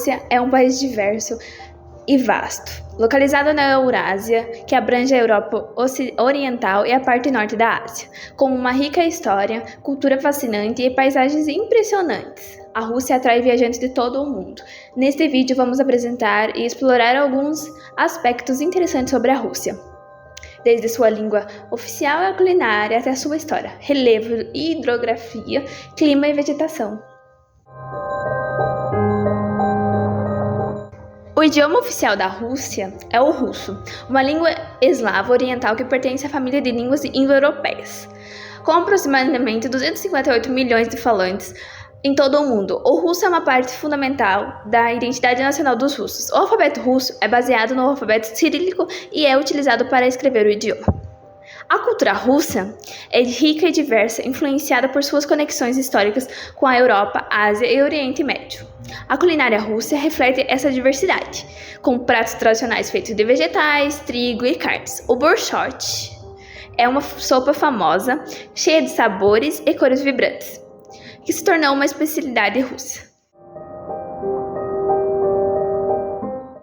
Rússia é um país diverso e vasto, localizado na Eurásia, que abrange a Europa Oriental e a parte norte da Ásia, com uma rica história, cultura fascinante e paisagens impressionantes. A Rússia atrai viajantes de todo o mundo. Neste vídeo vamos apresentar e explorar alguns aspectos interessantes sobre a Rússia, desde sua língua oficial e a culinária até a sua história, relevo e hidrografia, clima e vegetação. O idioma oficial da Rússia é o russo, uma língua eslava oriental que pertence à família de línguas indo-europeias. Com aproximadamente 258 milhões de falantes em todo o mundo, o russo é uma parte fundamental da identidade nacional dos russos. O alfabeto russo é baseado no alfabeto cirílico e é utilizado para escrever o idioma. A cultura russa é rica e diversa, influenciada por suas conexões históricas com a Europa, Ásia e Oriente Médio. A culinária russa reflete essa diversidade, com pratos tradicionais feitos de vegetais, trigo e carnes. O borscht é uma sopa famosa, cheia de sabores e cores vibrantes, que se tornou uma especialidade russa.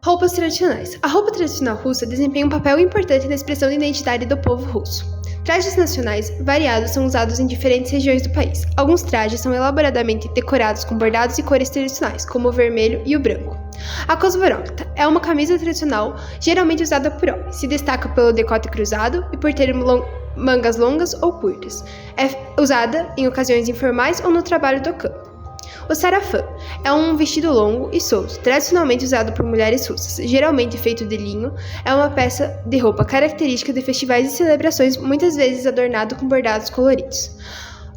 Roupas tradicionais. A roupa tradicional russa desempenha um papel importante na expressão da identidade do povo russo. Trajes nacionais variados são usados em diferentes regiões do país. Alguns trajes são elaboradamente decorados com bordados e cores tradicionais, como o vermelho e o branco. A kozvorokta é uma camisa tradicional geralmente usada por homens. Se destaca pelo decote cruzado e por ter mangas longas ou curtas. É usada em ocasiões informais ou no trabalho do campo. O sarafã é um vestido longo e solto, tradicionalmente usado por mulheres russas, geralmente feito de linho. É uma peça de roupa característica de festivais e celebrações, muitas vezes adornado com bordados coloridos.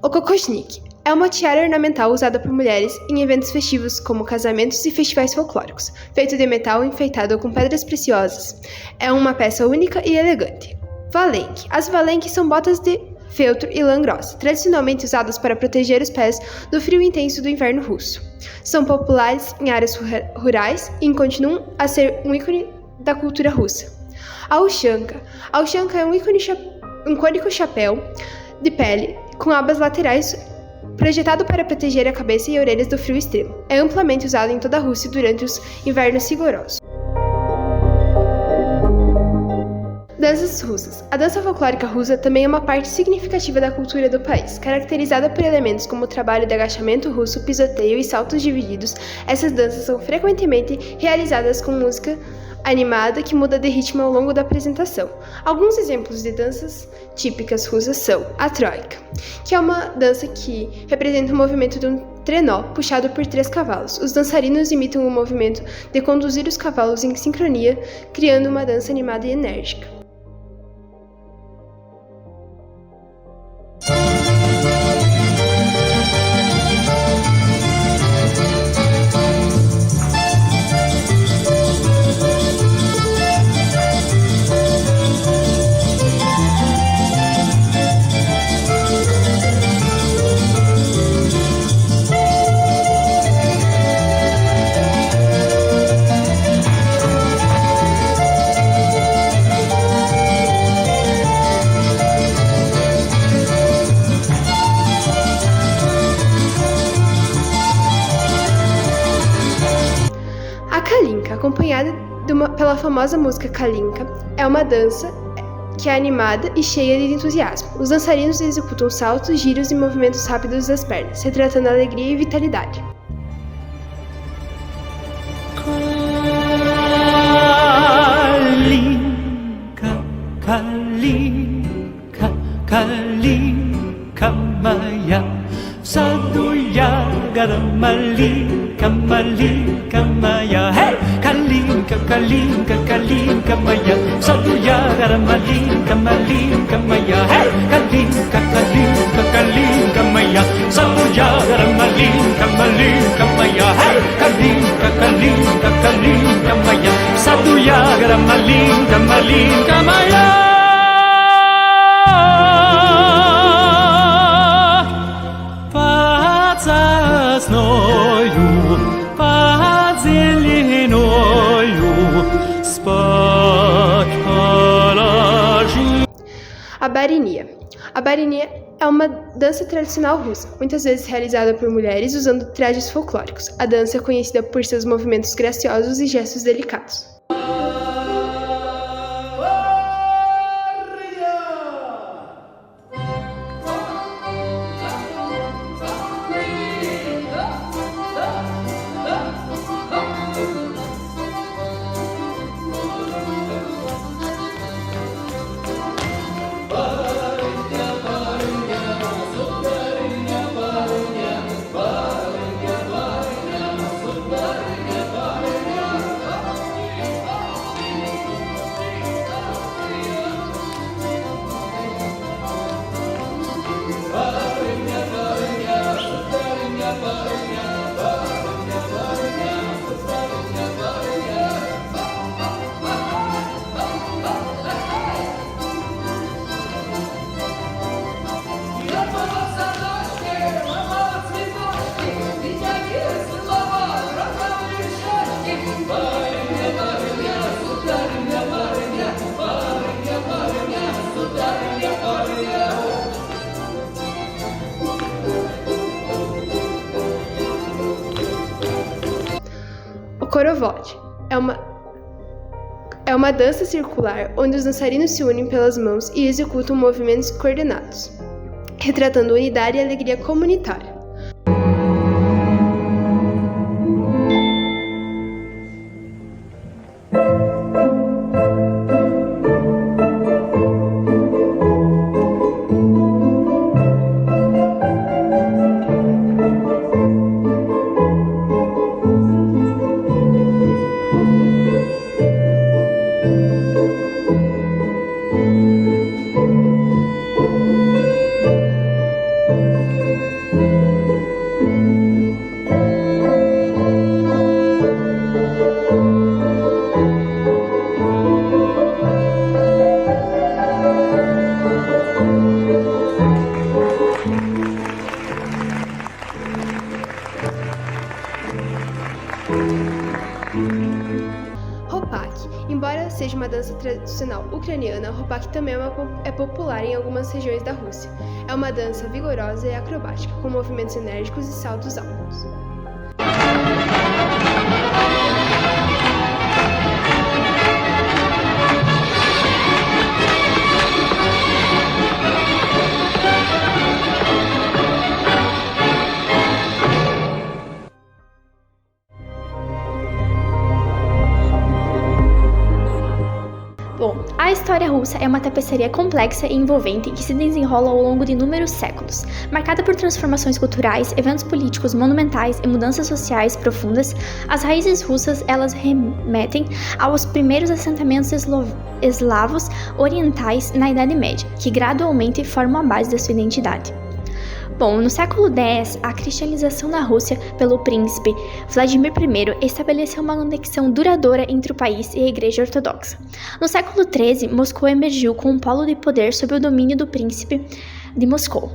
O kokoshnik é uma tiara ornamental usada por mulheres em eventos festivos como casamentos e festivais folclóricos, feito de metal enfeitado com pedras preciosas. É uma peça única e elegante. Valenque. As valenques são botas de feltro e lã grossa, tradicionalmente usadas para proteger os pés do frio intenso do inverno russo. São populares em áreas rurais e continuam a ser um ícone da cultura russa. A ushanka. A ushanka é um icônico chapéu de pele com abas laterais projetado para proteger a cabeça e orelhas do frio extremo. É amplamente usado em toda a Rússia durante os invernos rigorosos. Danças russas. A dança folclórica russa também é uma parte significativa da cultura do país. Caracterizada por elementos como o trabalho de agachamento russo, pisoteio e saltos divididos, essas danças são frequentemente realizadas com música animada que muda de ritmo ao longo da apresentação. Alguns exemplos de danças típicas russas são a troika, que é uma dança que representa o movimento de um trenó puxado por 3 cavalos. Os dançarinos imitam o movimento de conduzir os cavalos em sincronia, criando uma dança animada e enérgica. Kalinka, acompanhada pela famosa música Kalinka, é uma dança que é animada e cheia de entusiasmo. Os dançarinos executam saltos, giros e movimentos rápidos das pernas, retratando alegria e vitalidade. Kalinka, Kalinka Maya, Saduya Garamalika, Malika Maya, hey! Kalinka, Kalinka, Kalinka Maya, Saduya Garamalika, Malika Maya, hey! Kalinka, Kalinka, Kalinka Maya, Saduya Garamalika, Malika Maya, hey! Kalinka, Kalinka, Kalinka Maya, Saduya Garamalika, Malika Maya. Под зеленою спать положи. A barinia. A barinia é uma dança tradicional russa, muitas vezes realizada por mulheres usando trajes folclóricos. A dança é conhecida por seus movimentos graciosos e gestos delicados. O Khorovod é uma dança circular onde os dançarinos se unem pelas mãos e executam movimentos coordenados, retratando unidade e alegria comunitária. Hopak. Embora seja uma dança tradicional ucraniana, Hopak também é popular em algumas regiões da Rússia. É uma dança vigorosa e acrobática, com movimentos enérgicos e saltos altos. Bom, a história russa é uma tapeçaria complexa e envolvente que se desenrola ao longo de inúmeros séculos, marcada por transformações culturais, eventos políticos monumentais e mudanças sociais profundas. As raízes russas, elas remetem aos primeiros assentamentos eslavos orientais na Idade Média, que gradualmente formam a base da sua identidade. Bom, no século X, a cristianização na Rússia pelo príncipe Vladimir I estabeleceu uma conexão duradoura entre o país e a Igreja Ortodoxa. No século XIII, Moscou emergiu como um polo de poder sob o domínio do príncipe de Moscou,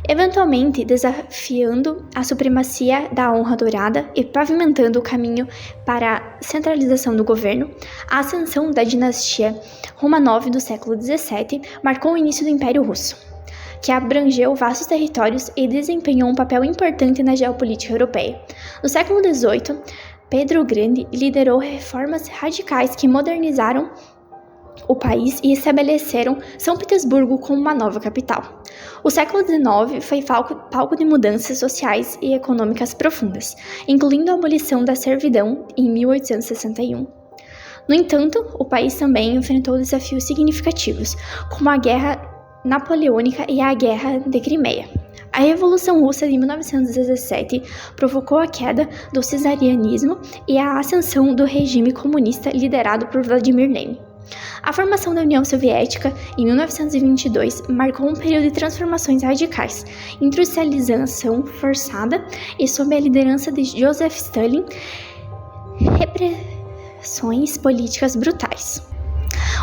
eventualmente desafiando a supremacia da honra dourada e pavimentando o caminho para a centralização do governo. A ascensão da dinastia Romanov do século XVII marcou o início do Império Russo, que abrangeu vastos territórios e desempenhou um papel importante na geopolítica europeia. No século XVIII, Pedro o Grande liderou reformas radicais que modernizaram o país e estabeleceram São Petersburgo como uma nova capital. O século XIX foi palco de mudanças sociais e econômicas profundas, incluindo a abolição da servidão em 1861. No entanto, o país também enfrentou desafios significativos, como a Guerra Napoleônica e a Guerra de Crimeia. A Revolução Russa de 1917 provocou a queda do czarianismo e a ascensão do regime comunista liderado por Vladimir Lenin. A formação da União Soviética, em 1922, marcou um período de transformações radicais, industrialização forçada e, sob a liderança de Joseph Stalin, repressões políticas brutais.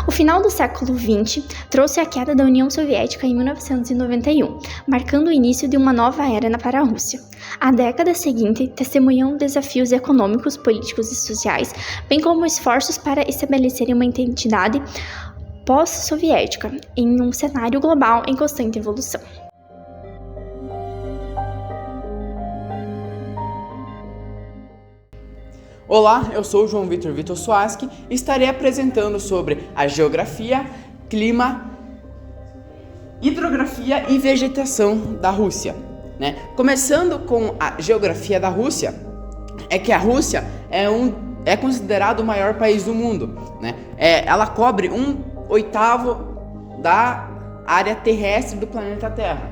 O final do século XX trouxe a queda da União Soviética em 1991, marcando o início de uma nova era para a Rússia. A década seguinte testemunhou desafios econômicos, políticos e sociais, bem como esforços para estabelecerem uma identidade pós-soviética em um cenário global em constante evolução. Olá, eu sou o João Vitor Suaski e estarei apresentando sobre a geografia, clima, hidrografia e vegetação da Rússia, né? Começando com a geografia da Rússia, é que a Rússia é considerado o maior país do mundo, né? Ela cobre 1/8 da área terrestre do planeta Terra.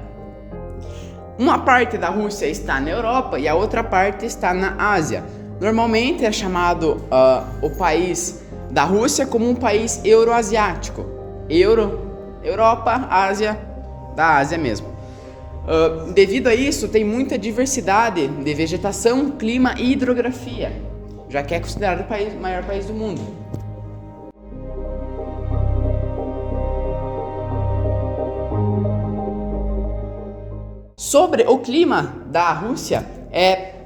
Uma parte da Rússia está na Europa e a outra parte está na Ásia. Normalmente é chamado o país da Rússia como um país euroasiático. Europa, Ásia, da Ásia mesmo. Devido a isso, tem muita diversidade de vegetação, clima e hidrografia, já que é considerado o maior país do mundo. Sobre o clima da Rússia,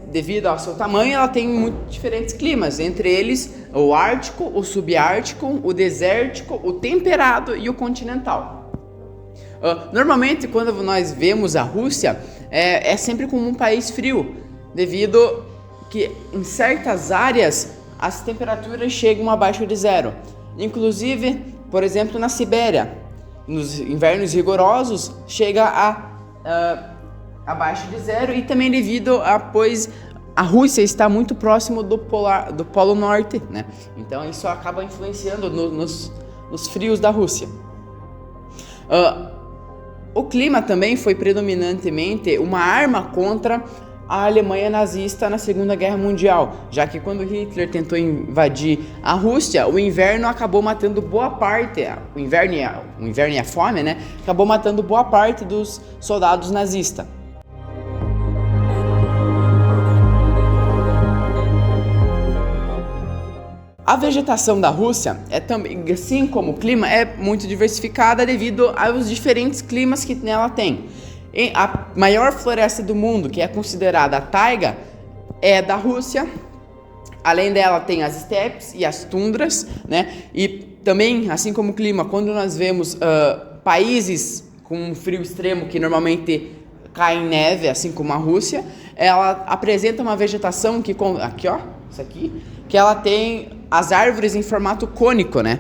devido ao seu tamanho, ela tem muito diferentes climas, entre eles o ártico, o subártico, o desértico, o temperado e o continental. Normalmente, quando nós vemos a Rússia, é sempre como um país frio, devido que em certas áreas as temperaturas chegam abaixo de zero. Inclusive, por exemplo, na Sibéria, nos invernos rigorosos, chega abaixo de zero, e também devido pois a Rússia está muito próximo do Polo Norte, né? Então isso acaba influenciando nos frios da Rússia. O clima também foi predominantemente uma arma contra a Alemanha nazista na Segunda Guerra Mundial, já que quando Hitler tentou invadir a Rússia, o inverno acabou matando boa parte, o inverno e a fome, né? Acabou matando boa parte dos soldados nazistas. A vegetação da Rússia também, assim como o clima, é muito diversificada devido aos diferentes climas que nela tem. A maior floresta do mundo, que é considerada a taiga, é da Rússia. Além dela, tem as estepes e as tundras, né? E também, assim como o clima, quando nós vemos países com um frio extremo que normalmente cai em neve, assim como a Rússia, ela apresenta uma vegetação que, aqui ó, isso aqui, que ela tem as árvores em formato cônico, né?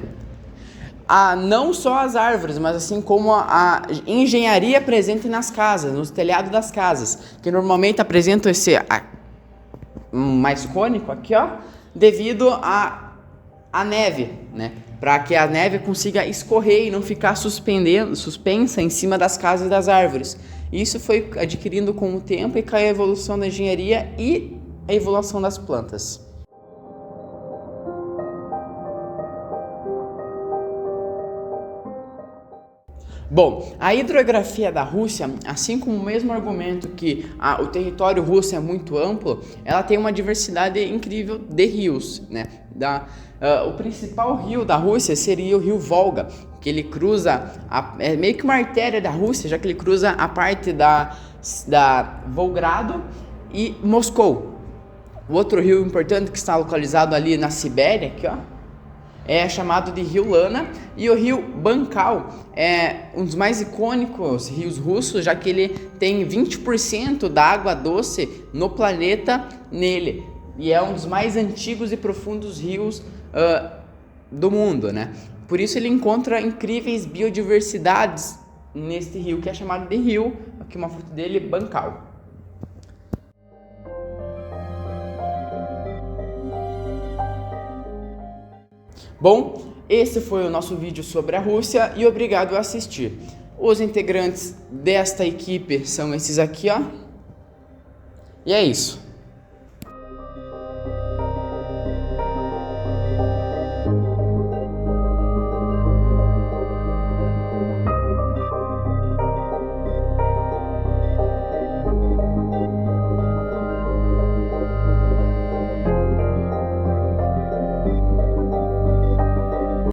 Não só as árvores, mas assim como a engenharia presente nas casas, nos telhados das casas, que normalmente apresentam esse mais cônico aqui, ó, devido à neve, né? Para que a neve consiga escorrer e não ficar suspensa em cima das casas e das árvores. Isso foi adquirindo com o tempo e com a evolução da engenharia e a evolução das plantas. Bom, a hidrografia da Rússia, assim como o mesmo argumento que o território russo é muito amplo, ela tem uma diversidade incrível de rios, né? O principal rio da Rússia seria o rio Volga, que ele cruza, é meio que uma artéria da Rússia, já que ele cruza a parte da Volgogrado e Moscou. O outro rio importante que está localizado ali na Sibéria, aqui ó, é chamado de Rio Lana, e o rio Baikal é um dos mais icônicos rios russos, já que ele tem 20% da água doce no planeta nele, e é um dos mais antigos e profundos rios do mundo, né? Por isso ele encontra incríveis biodiversidades neste rio, que é chamado de rio, aqui uma foto dele, Baikal. Bom, esse foi o nosso vídeo sobre a Rússia e obrigado a assistir. Os integrantes desta equipe são esses aqui, ó. E é isso.